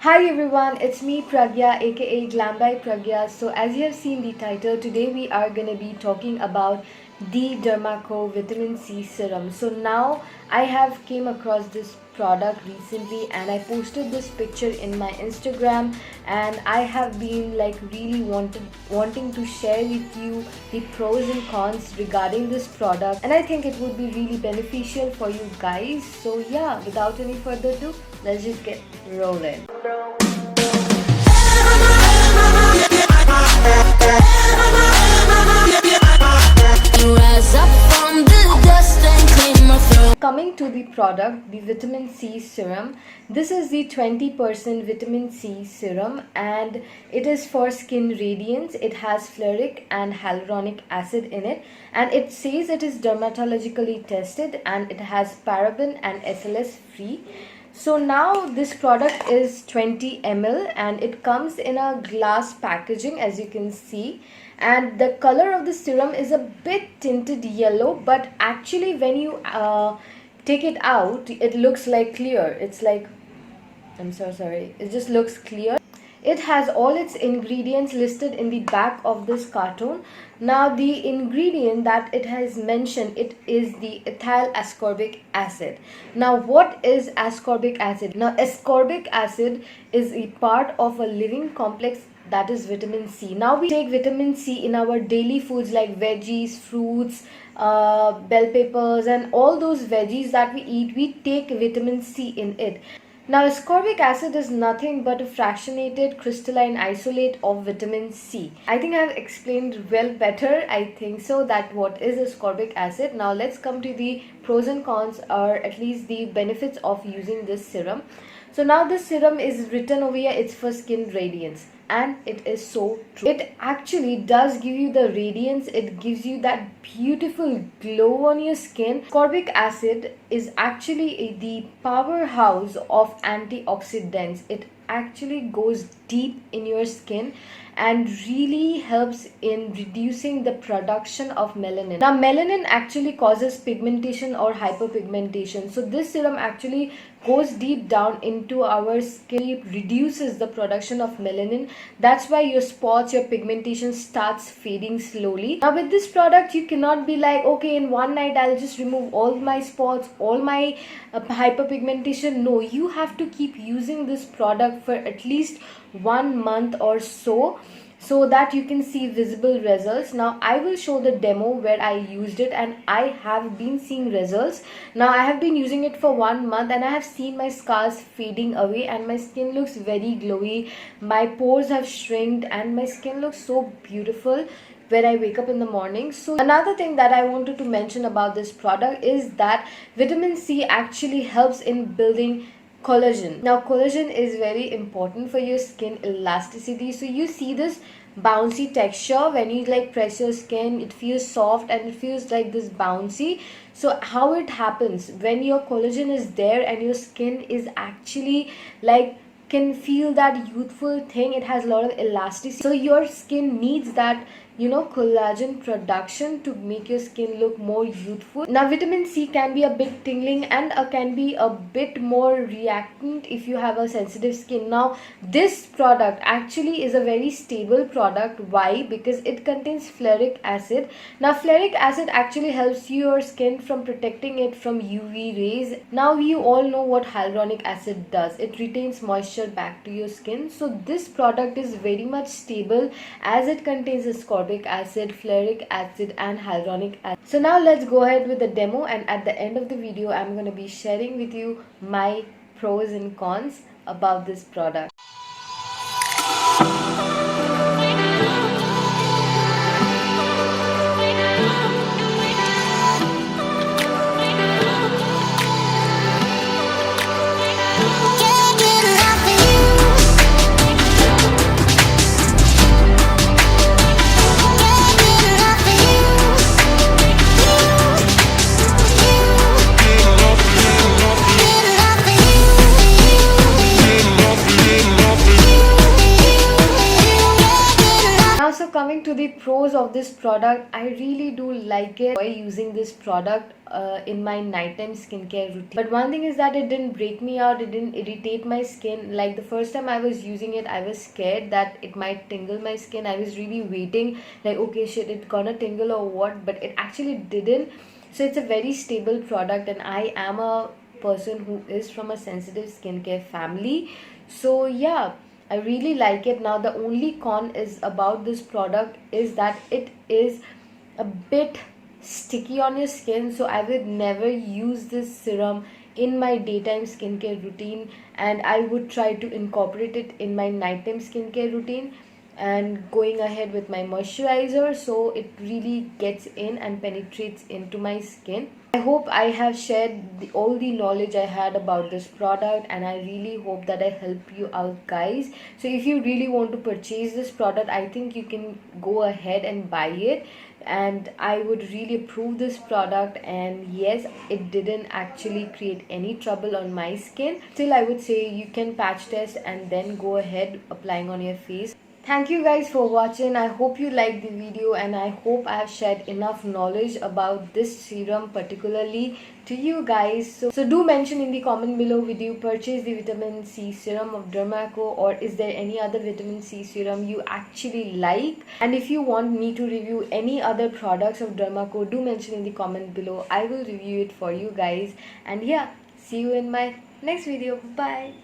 Hi everyone, it's me Pragya aka Glam by Pragya. So as you have seen the title, today we are going to be talking about the Dermaco Vitamin C Serum. So now I have came across this product recently and I posted this picture in my Instagram, and I have been like really wanting to share with you the pros and cons regarding this product, and I think it would be really beneficial for you guys. So yeah, without any further ado, let's just get rolling. Coming to the product, the Vitamin C Serum. This is the 20% Vitamin C Serum and it is for skin radiance. It has floric and hyaluronic acid in it, and it says it is dermatologically tested and it has paraben and SLS free. So now this product is 20 ml and it comes in a glass packaging, as you can see, and the color of the serum is a bit tinted yellow, but actually when you take it out it looks like clear. It's like, I'm so sorry, it just looks clear. It has all its ingredients listed in the back of this cartoon. Now the ingredient that it has mentioned, it is the ethyl ascorbic acid. Now what is ascorbic acid? Now ascorbic acid is a part of a living complex that is vitamin C. Now we take vitamin C in our daily foods like veggies, fruits, bell peppers, and all those veggies that we eat, we take vitamin C in it. Now ascorbic acid is nothing but a fractionated crystalline isolate of vitamin C. I think I have explained well better, I think so, that what is ascorbic acid. Now let's come to the pros and cons, or at least the benefits of using this serum. So now this serum is written over here, it's for skin radiance, and it is so true. It actually does give you the radiance, it gives you that beautiful glow on your skin. Ascorbic acid is actually the powerhouse of antioxidants. It actually goes deep in your skin and really helps in reducing the production of melanin. Now melanin actually causes pigmentation or hyperpigmentation, so this serum actually goes deep down into our skin, reduces the production of melanin. That's why your spots, your pigmentation starts fading slowly. Now with this product you cannot be like, okay, in one night I'll just remove all my spots, all my hyperpigmentation. No, you have to keep using this product for at least 1 month or so that you can see visible results. Now I will show the demo where I used it and I have been seeing results. Now I have been using it for 1 month and I have seen my scars fading away and my skin looks very glowy. My pores have shrinked and my skin looks so beautiful when I wake up in the morning. So another thing that I wanted to mention about this product is that vitamin C actually helps in building collagen. Now collagen is very important for your skin elasticity. So you see this bouncy texture when you like press your skin, it feels soft and it feels like this bouncy. So how it happens, when your collagen is there and your skin is actually like can feel that youthful thing, it has a lot of elasticity, so your skin needs that collagen production to make your skin look more youthful. Now vitamin C can be a bit tingling and can be a bit more reactant if you have a sensitive skin. Now this product actually is a very stable product. Why? Because it contains floric acid. Now floric acid actually helps your skin from protecting it from UV rays. Now you all know what hyaluronic acid does, it retains moisture back to your skin. So this product is very much stable as it contains ascorbic acid, floric acid and hyaluronic acid. So now let's go ahead with the demo, and at the end of the video I'm going to be sharing with you my pros and cons about this product. coming to the pros of this product, I really do like it. I enjoy using this product in my nighttime skincare routine. But one thing is that it didn't break me out, it didn't irritate my skin. Like the first time I was using it, I was scared that it might tingle my skin. I was really waiting, like, okay, shit, it's gonna tingle or what, but it actually didn't. So it's a very stable product, and I am a person who is from a sensitive skincare family. So yeah, I really like it. Now the only con is about this product is that it is a bit sticky on your skin, so I would never use this serum in my daytime skincare routine, and I would try to incorporate it in my nighttime skincare routine and going ahead with my moisturizer, so it really gets in and penetrates into my skin. I hope I have shared all the knowledge I had about this product, and I really hope that I help you out, guys. So if you really want to purchase this product, I think you can go ahead and buy it, and I would really approve this product. And yes, it didn't actually create any trouble on my skin. Still, I would say you can patch test and then go ahead applying on your face. Thank you guys for watching. I hope you liked the video, and I hope I have shared enough knowledge about this serum particularly to you guys. So do mention in the comment below, did you purchase the vitamin C serum of Dermaco, or is there any other vitamin C serum you actually like? And if you want me to review any other products of Dermaco, do mention in the comment below. I will review it for you guys. And yeah, see you in my next video. Bye.